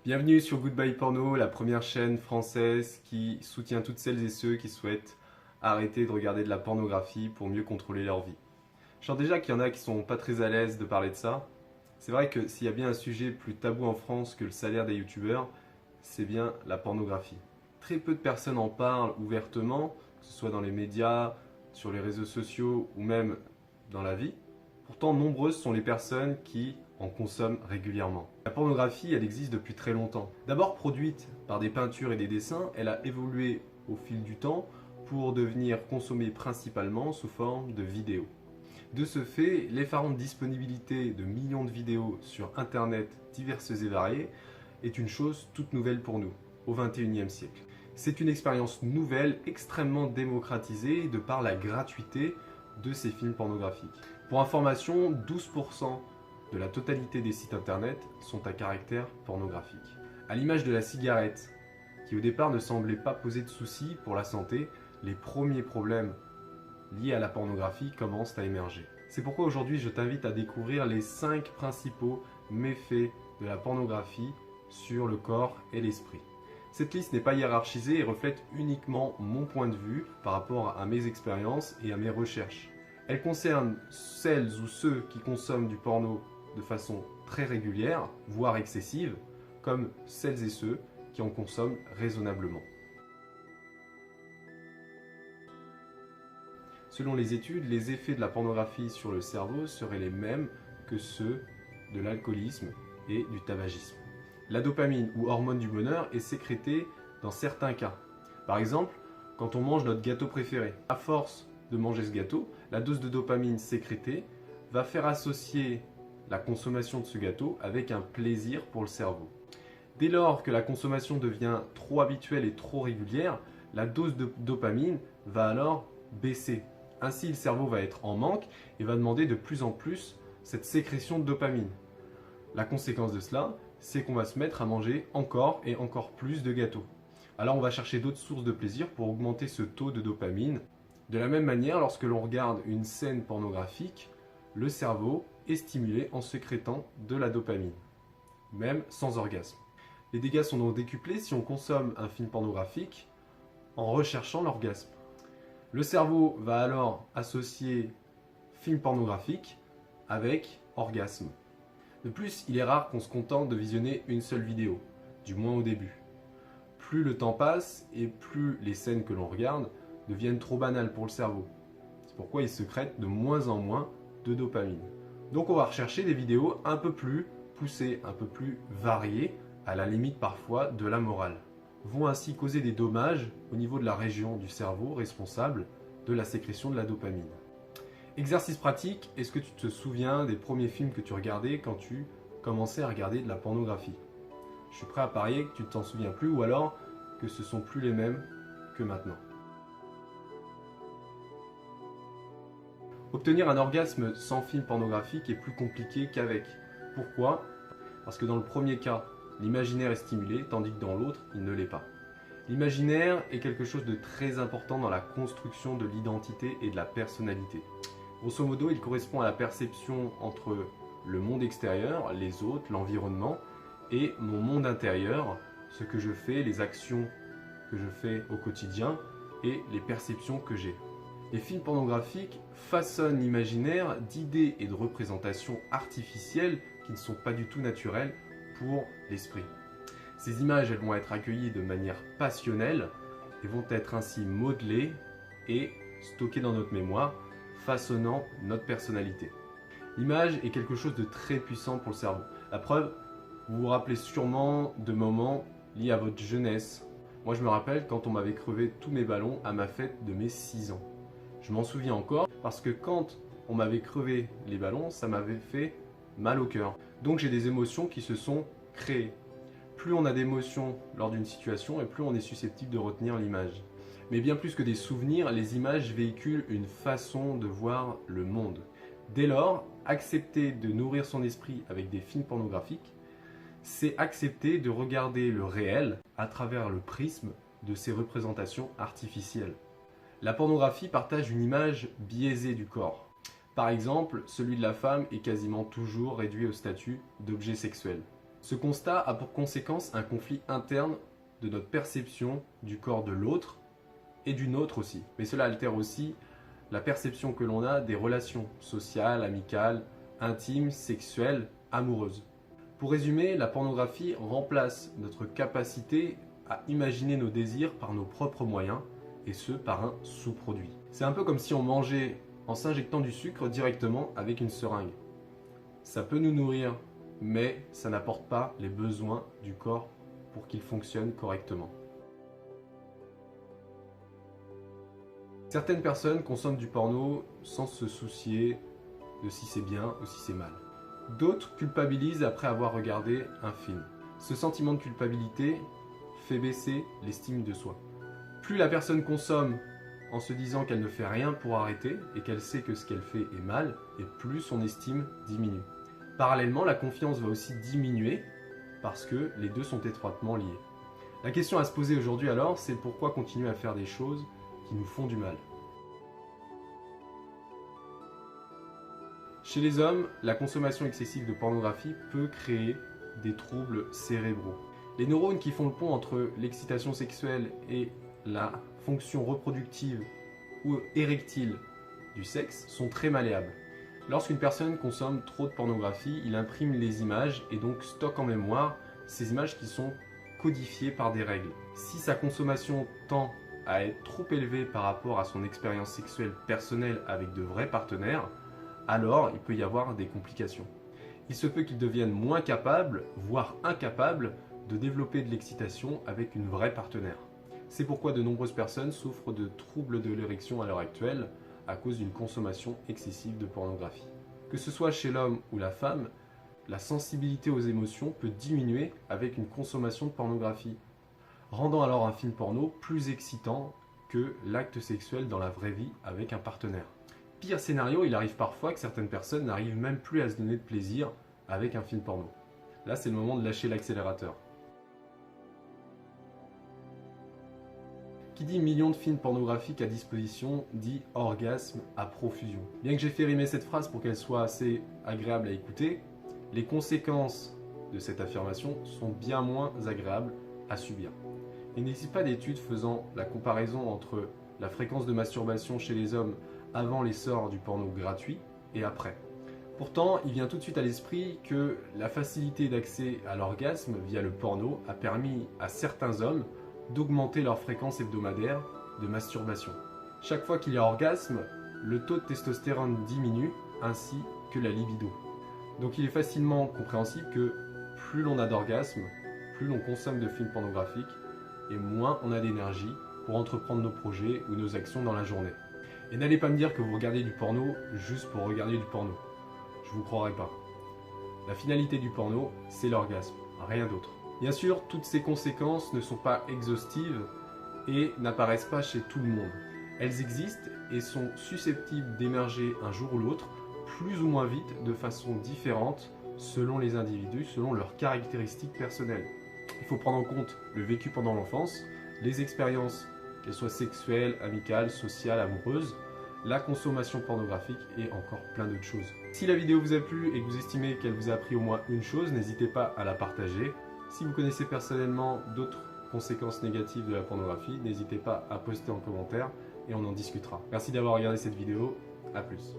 Bienvenue sur Goodbye Porno, la première chaîne française qui soutient toutes celles et ceux qui souhaitent arrêter de regarder de la pornographie pour mieux contrôler leur vie. Je sens déjà qu'il y en a qui sont pas très à l'aise de parler de ça. C'est vrai que s'il y a bien un sujet plus tabou en France que le salaire des youtubeurs, c'est bien la pornographie. Très peu de personnes en parlent ouvertement, que ce soit dans les médias, sur les réseaux sociaux ou même dans la vie. Pourtant, nombreuses sont les personnes qui en consomment régulièrement. La pornographie, elle existe depuis très longtemps. D'abord produite par des peintures et des dessins, elle a évolué au fil du temps pour devenir consommée principalement sous forme de vidéos. De ce fait, l'effarante disponibilité de millions de vidéos sur internet diverses et variées est une chose toute nouvelle pour nous, au XXIe siècle. C'est une expérience nouvelle, extrêmement démocratisée de par la gratuité de ces films pornographiques. Pour information, 12% de la totalité des sites internet sont à caractère pornographique. À l'image de la cigarette, qui au départ ne semblait pas poser de soucis pour la santé, les premiers problèmes liés à la pornographie commencent à émerger. C'est pourquoi aujourd'hui je t'invite à découvrir les 5 principaux méfaits de la pornographie sur le corps et l'esprit. Cette liste n'est pas hiérarchisée et reflète uniquement mon point de vue par rapport à mes expériences et à mes recherches. Elle concerne celles ou ceux qui consomment du porno de façon très régulière, voire excessive, comme celles et ceux qui en consomment raisonnablement. Selon les études, les effets de la pornographie sur le cerveau seraient les mêmes que ceux de l'alcoolisme et du tabagisme. La dopamine ou hormone du bonheur est sécrétée dans certains cas. Par exemple, quand on mange notre gâteau préféré. À force de manger ce gâteau, la dose de dopamine sécrétée va faire associer la consommation de ce gâteau avec un plaisir pour le cerveau. Dès lors que la consommation devient trop habituelle et trop régulière, la dose de dopamine va alors baisser. Ainsi, le cerveau va être en manque et va demander de plus en plus cette sécrétion de dopamine. La conséquence de cela, c'est qu'on va se mettre à manger encore et encore plus de gâteaux. Alors on va chercher d'autres sources de plaisir pour augmenter ce taux de dopamine. De la même manière, lorsque l'on regarde une scène pornographique, le cerveau est stimulé en sécrétant de la dopamine, même sans orgasme. Les dégâts sont donc décuplés si on consomme un film pornographique en recherchant l'orgasme. Le cerveau va alors associer film pornographique avec orgasme. De plus, il est rare qu'on se contente de visionner une seule vidéo, du moins au début. Plus le temps passe et plus les scènes que l'on regarde deviennent trop banales pour le cerveau. C'est pourquoi il sécrète de moins en moins de dopamine. Donc on va rechercher des vidéos un peu plus poussées, un peu plus variées, à la limite parfois de la morale. Vont ainsi causer des dommages au niveau de la région du cerveau responsable de la sécrétion de la dopamine. Exercice pratique, est-ce que tu te souviens des premiers films que tu regardais quand tu commençais à regarder de la pornographie? Je suis prêt à parier que tu ne t'en souviens plus ou alors que ce ne sont plus les mêmes que maintenant. Obtenir un orgasme sans film pornographique est plus compliqué qu'avec. Pourquoi? Parce que dans le premier cas, l'imaginaire est stimulé, tandis que dans l'autre, il ne l'est pas. L'imaginaire est quelque chose de très important dans la construction de l'identité et de la personnalité. Grosso modo, il correspond à la perception entre le monde extérieur, les autres, l'environnement, et mon monde intérieur, ce que je fais, les actions que je fais au quotidien et les perceptions que j'ai. Les films pornographiques façonnent l'imaginaire d'idées et de représentations artificielles qui ne sont pas du tout naturelles pour l'esprit. Ces images, elles vont être accueillies de manière passionnelle et vont être ainsi modelées et stockées dans notre mémoire, façonnant notre personnalité. L'image est quelque chose de très puissant pour le cerveau. La preuve, vous vous rappelez sûrement de moments liés à votre jeunesse. Moi, je me rappelle quand on m'avait crevé tous mes ballons à ma fête de mes 6 ans. Je m'en souviens encore parce que quand on m'avait crevé les ballons, ça m'avait fait mal au cœur. Donc j'ai des émotions qui se sont créées. Plus on a d'émotions lors d'une situation et plus on est susceptible de retenir l'image. Mais bien plus que des souvenirs, les images véhiculent une façon de voir le monde. Dès lors, accepter de nourrir son esprit avec des films pornographiques, c'est accepter de regarder le réel à travers le prisme de ces représentations artificielles. La pornographie partage une image biaisée du corps. Par exemple, celui de la femme est quasiment toujours réduit au statut d'objet sexuel. Ce constat a pour conséquence un conflit interne de notre perception du corps de l'autre et du nôtre aussi. Mais cela altère aussi la perception que l'on a des relations sociales, amicales, intimes, sexuelles, amoureuses. Pour résumer, la pornographie remplace notre capacité à imaginer nos désirs par nos propres moyens, et ce par un sous-produit. C'est un peu comme si on mangeait en s'injectant du sucre directement avec une seringue. Ça peut nous nourrir, mais ça n'apporte pas les besoins du corps pour qu'il fonctionne correctement. Certaines personnes consomment du porno sans se soucier de si c'est bien ou si c'est mal. D'autres culpabilisent après avoir regardé un film. Ce sentiment de culpabilité fait baisser l'estime de soi. Plus la personne consomme en se disant qu'elle ne fait rien pour arrêter et qu'elle sait que ce qu'elle fait est mal, et plus son estime diminue. Parallèlement, la confiance va aussi diminuer parce que les deux sont étroitement liés. La question à se poser aujourd'hui alors, c'est pourquoi continuer à faire des choses qui nous font du mal. Chez les hommes, la consommation excessive de pornographie peut créer des troubles cérébraux. Les neurones qui font le pont entre l'excitation sexuelle et la fonction reproductive ou érectile du sexe sont très malléables. Lorsqu'une personne consomme trop de pornographie, il imprime les images et donc stocke en mémoire ces images qui sont codifiées par des règles. Si sa consommation tend à être trop élevée par rapport à son expérience sexuelle personnelle avec de vrais partenaires, alors il peut y avoir des complications. Il se peut qu'il devienne moins capable, voire incapable, de développer de l'excitation avec une vraie partenaire. C'est pourquoi de nombreuses personnes souffrent de troubles de l'érection à l'heure actuelle à cause d'une consommation excessive de pornographie. Que ce soit chez l'homme ou la femme, la sensibilité aux émotions peut diminuer avec une consommation de pornographie, rendant alors un film porno plus excitant que l'acte sexuel dans la vraie vie avec un partenaire. Pire scénario, il arrive parfois que certaines personnes n'arrivent même plus à se donner de plaisir avec un film porno. Là, c'est le moment de lâcher l'accélérateur. Qui dit millions de films pornographiques à disposition dit orgasme à profusion. Bien que j'ai fait rimer cette phrase pour qu'elle soit assez agréable à écouter, les conséquences de cette affirmation sont bien moins agréables à subir. Il n'existe pas d'études faisant la comparaison entre la fréquence de masturbation chez les hommes avant l'essor du porno gratuit et après. Pourtant, il vient tout de suite à l'esprit que la facilité d'accès à l'orgasme via le porno a permis à certains hommes d'augmenter leur fréquence hebdomadaire de masturbation. Chaque fois qu'il y a orgasme, le taux de testostérone diminue, ainsi que la libido. Donc il est facilement compréhensible que plus l'on a d'orgasme, plus l'on consomme de films pornographiques, et moins on a d'énergie pour entreprendre nos projets ou nos actions dans la journée. Et n'allez pas me dire que vous regardez du porno juste pour regarder du porno. Je vous croirai pas. La finalité du porno, c'est l'orgasme, rien d'autre. Bien sûr, toutes ces conséquences ne sont pas exhaustives et n'apparaissent pas chez tout le monde. Elles existent et sont susceptibles d'émerger un jour ou l'autre, plus ou moins vite, de façon différente, selon les individus, selon leurs caractéristiques personnelles. Il faut prendre en compte le vécu pendant l'enfance, les expériences, qu'elles soient sexuelles, amicales, sociales, amoureuses, la consommation pornographique et encore plein d'autres choses. Si la vidéo vous a plu et que vous estimez qu'elle vous a appris au moins une chose, n'hésitez pas à la partager. Si vous connaissez personnellement d'autres conséquences négatives de la pornographie, n'hésitez pas à poster en commentaire et on en discutera. Merci d'avoir regardé cette vidéo, à plus.